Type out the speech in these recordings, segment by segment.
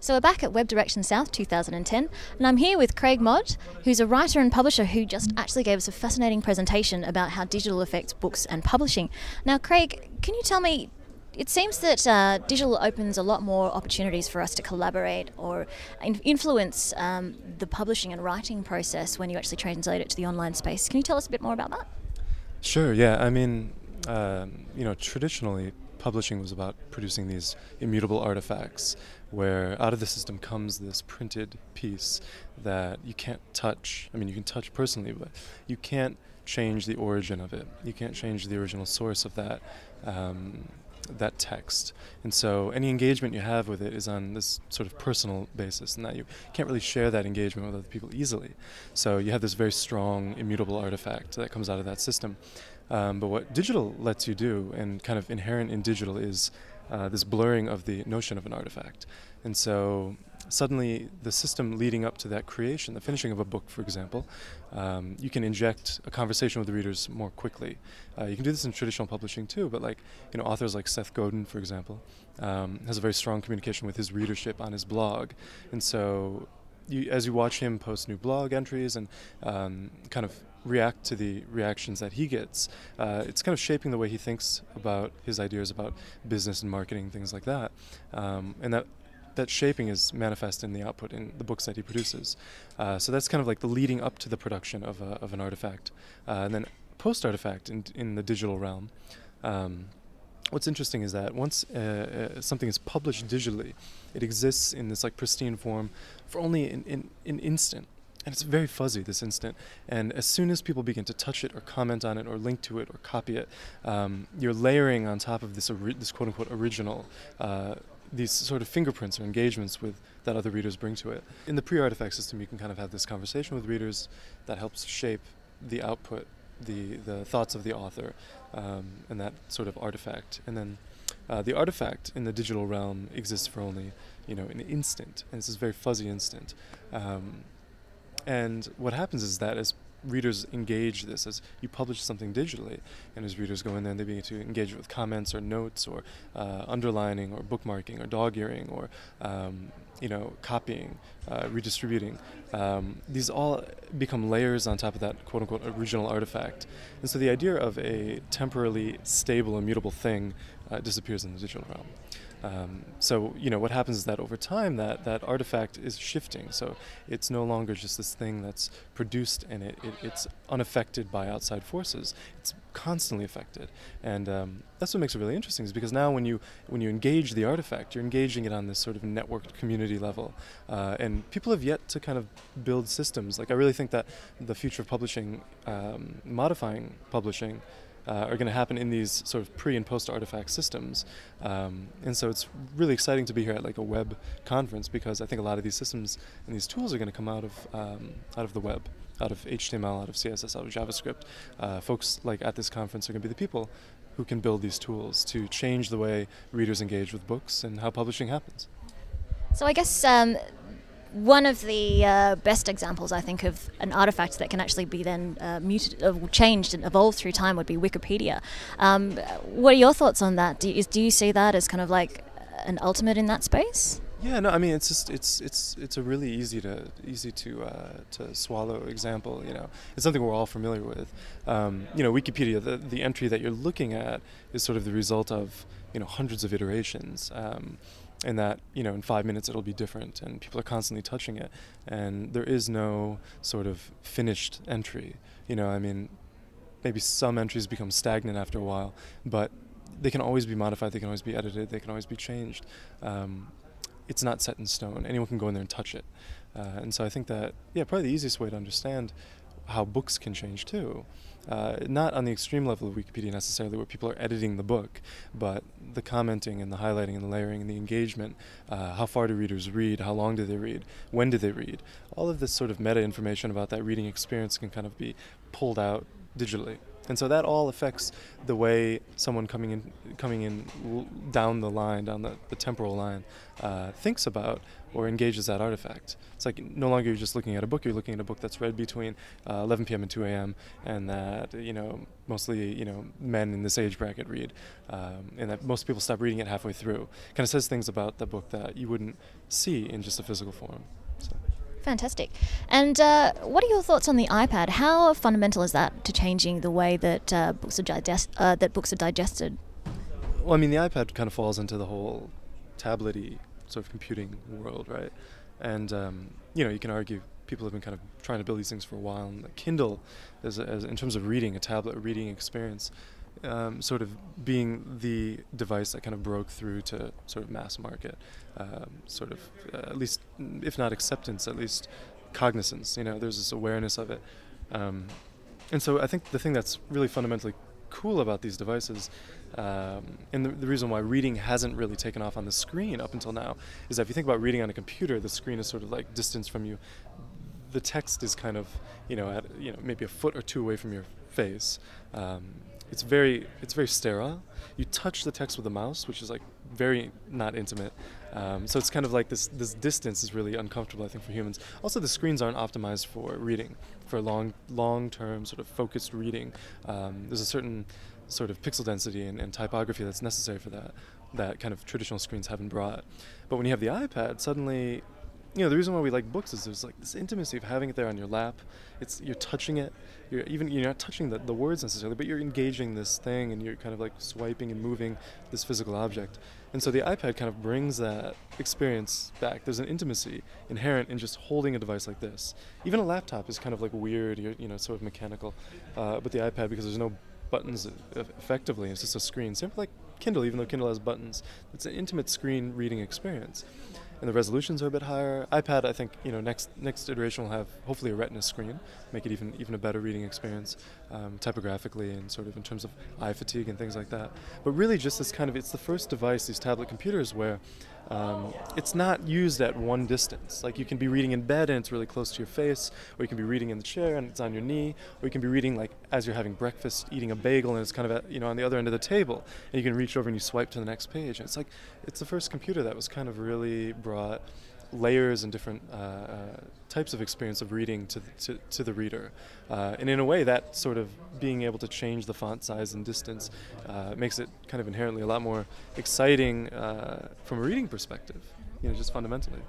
So we're back at Web Direction South 2010, and I'm here with Craig Mott, who's a writer and publisher who just actually gave us a fascinating presentation about how digital affects books and publishing. Now, Craig, can you tell me, it seems that digital opens a lot more opportunities for us to collaborate or influence the publishing and writing process when you actually translate it to the online space. Can you tell us a bit more about that? Sure, yeah. I mean, traditionally, publishing was about producing these immutable artifacts where out of the system comes this printed piece that you can't touch. I mean, you can touch personally, but you can't change the origin of it. You can't change the original source of that that text. And so any engagement you have with it is on this sort of personal basis, and that you can't really share that engagement with other people easily. So you have this very strong, immutable artifact that comes out of that system. But what digital lets you do, and kind of inherent in digital, is this blurring of the notion of an artifact. And so suddenly the system leading up to that creation, the finishing of a book, for example, you can inject a conversation with the readers more quickly. You can do this in traditional publishing too, but authors like Seth Godin, for example, has a very strong communication with his readership on his blog. And so as you watch him post new blog entries and kind of react to the reactions that he gets, it's kind of shaping the way he thinks about his ideas about business and marketing, things like that. And that shaping is manifest in the output in the books that he produces. So that's kind of like the leading up to the production of an artifact. And then post-artifact in the digital realm, what's interesting is that once something is published digitally, it exists in this pristine form for only an instant. And it's very fuzzy, this instant. And as soon as people begin to touch it or comment on it or link to it or copy it, you're layering on top of this quote-unquote original these sort of fingerprints or engagements that other readers bring to it. In the pre-artifact system, you can kind of have this conversation with readers that helps shape the output, the thoughts of the author, and that sort of artifact. And then the artifact in the digital realm exists for only an instant, and it's this very fuzzy instant. And what happens is that as readers engage this, as you publish something digitally, and as readers go in there and they begin to engage it with comments or notes or underlining or bookmarking or dog-earing or copying, redistributing, these all become layers on top of that quote-unquote original artifact. And so the idea of a temporarily stable, immutable thing disappears in the digital realm. So what happens is that over time that artifact is shifting. So it's no longer just this thing that's produced and it's unaffected by outside forces. It's constantly affected, and that's what makes it really interesting. Is because now when you engage the artifact, you're engaging it on this sort of networked community level, and people have yet to kind of build systems. I really think that the future of publishing, modifying publishing, are going to happen in these sort of pre and post artifact systems, and so it's really exciting to be here at a web conference, because I think a lot of these systems and these tools are going to come out of the web, out of HTML, out of CSS, out of JavaScript. Folks at this conference are going to be the people who can build these tools to change the way readers engage with books and how publishing happens. So I guess one of the best examples, I think, of an artifact that can actually be then changed and evolved through time would be Wikipedia. What are your thoughts on that? Do you see that as kind of like an ultimate in that space? Yeah, no, I mean it's a really easy to swallow example. It's something we're all familiar with. Wikipedia, the entry that you're looking at is sort of the result of hundreds of iterations. And that in 5 minutes it'll be different, and people are constantly touching it, and there is no sort of finished entry. I mean, maybe some entries become stagnant after a while, but they can always be modified, they can always be edited, they can always be changed. It's not set in stone. Anyone can go in there and touch it. And so I think that, probably the easiest way to understand how books can change too, not on the extreme level of Wikipedia necessarily, where people are editing the book, but the commenting and the highlighting and the layering and the engagement, how far do readers read, how long do they read, when do they read, all of this sort of meta information about that reading experience can kind of be pulled out digitally. And so that all affects the way someone coming in down the line, down the temporal line, thinks about or engages that artifact. It's like no longer you're just looking at a book, you're looking at a book that's read between 11 p.m. and 2 a.m. and that, mostly, men in this age bracket read, and that most people stop reading it halfway through. Kind of says things about the book that you wouldn't see in just a physical form. So. Fantastic. And what are your thoughts on the iPad? How fundamental is that to changing the way that books are digested? Well, I mean, the iPad kind of falls into the whole tablet-y sort of computing world, right? And you can argue people have been kind of trying to build these things for a while. And the Kindle, as in terms of reading, a tablet reading experience, sort of being the device that kind of broke through to sort of mass market, at least, if not acceptance, at least cognizance. There's this awareness of it. And so I think the thing that's really fundamentally cool about these devices, and the reason why reading hasn't really taken off on the screen up until now, is that if you think about reading on a computer, the screen is sort of like distanced from you. The text is kind of, maybe a foot or two away from your face. It's very sterile. You touch the text with a mouse, which is like very not intimate. So it's kind of like this distance is really uncomfortable, I think, for humans. Also, the screens aren't optimized for reading, for long-term sort of focused reading. There's a certain sort of pixel density and typography that's necessary for that kind of traditional screens haven't brought. But when you have the iPad, suddenly, the reason why we like books is there's like this intimacy of having it there on your lap. You're touching it. You're not touching the words necessarily, but you're engaging this thing and you're kind of like swiping and moving this physical object. And so the iPad kind of brings that experience back. There's an intimacy inherent in just holding a device like this. Even a laptop is kind of like weird, sort of mechanical. But the iPad, because there's no buttons effectively, it's just a screen. Same with like Kindle, even though Kindle has buttons. It's an intimate screen reading experience. And the resolutions are a bit higher. iPad, I think, next iteration will have hopefully a Retina screen, make it even a better reading experience, typographically and sort of in terms of eye fatigue and things like that. But really, just this it's the first device, these tablet computers, where it's not used at one distance. Like you can be reading in bed and it's really close to your face, or you can be reading in the chair and it's on your knee, or you can be reading like as you're having breakfast, eating a bagel, and it's kind of on the other end of the table, and you can reach over and you swipe to the next page. And it's the first computer that was kind of really brought layers and different types of experience of reading to the reader. And in a way, that sort of being able to change the font size and distance makes it kind of inherently a lot more exciting from a reading perspective, just fundamentally.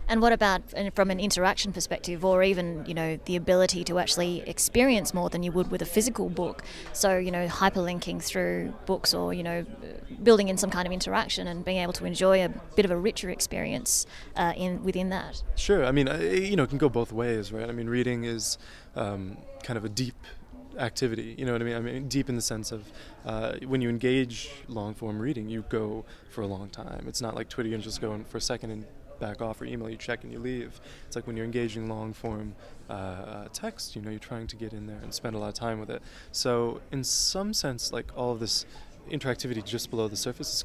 And what about from an interaction perspective, or even, the ability to actually experience more than you would with a physical book? So, hyperlinking through books, or, building in some kind of interaction and being able to enjoy a bit of a richer experience within that. Sure. I mean, it can go both ways, right? I mean, reading is kind of a deep activity, you know what I mean? I mean, deep in the sense of when you engage long-form reading, you go for a long time. It's not like Twitter, you can just go in for a second and back off, or email, you check and you leave. It's like when you're engaging long-form text, you're trying to get in there and spend a lot of time with it. So in some sense, like all of this interactivity just below the surface is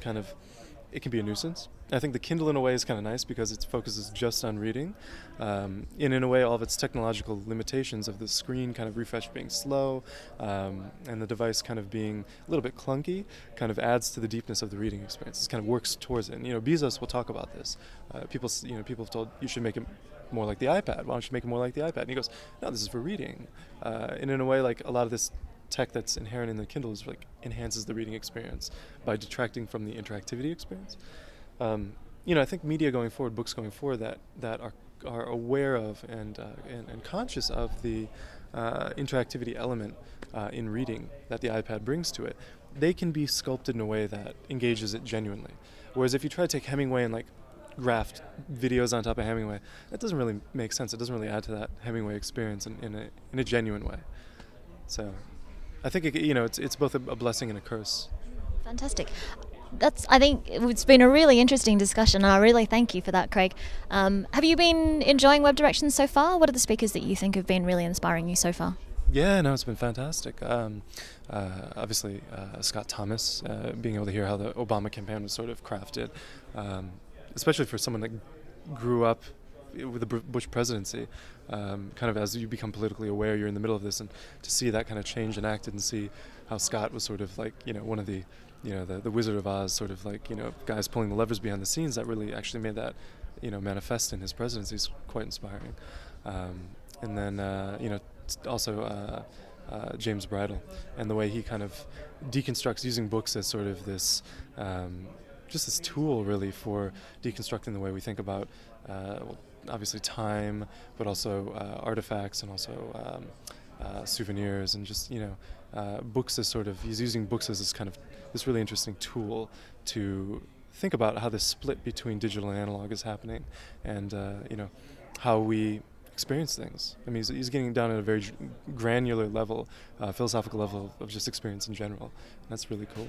it can be a nuisance. I think the Kindle in a way is kind of nice because it focuses just on reading. And in a way, all of its technological limitations of the screen kind of refresh being slow and the device kind of being a little bit clunky kind of adds to the deepness of the reading experience. It kind of works towards it. And, Bezos will talk about this. People have told, you should make it more like the iPad. Why don't you make it more like the iPad? And he goes, no, this is for reading. And in a way, like a lot of this tech that's inherent in the Kindle is enhances the reading experience by detracting from the interactivity experience. I think media going forward, books going forward that are aware of and conscious of the interactivity element in reading that the iPad brings to it, they can be sculpted in a way that engages it genuinely. Whereas if you try to take Hemingway and graft videos on top of Hemingway, that doesn't really make sense. It doesn't really add to that Hemingway experience in a genuine way. So I think it's both a blessing and a curse. Fantastic. I think it's been a really interesting discussion, and I really thank you for that, Craig. Have you been enjoying Web Directions so far? What are the speakers that you think have been really inspiring you so far? Yeah, no, it's been fantastic. Obviously, Scott Thomas, being able to hear how the Obama campaign was sort of crafted, especially for someone that grew up with the Bush presidency, kind of as you become politically aware, you're in the middle of this, and to see that kind of change enacted, and see how Scott was sort of like, one of the, the Wizard of Oz sort of like, guys pulling the levers behind the scenes, that really actually made that, manifest in his presidency, is quite inspiring. And then, also James Bridle, and the way he kind of deconstructs using books as sort of this, just this tool really for deconstructing the way we think about, obviously time, but also artifacts, and also souvenirs, and just, books as sort of, he's using books as this kind of, this really interesting tool to think about how this split between digital and analog is happening, and, how we experience things. I mean, he's getting down at a very granular level, philosophical level of just experience in general, and that's really cool.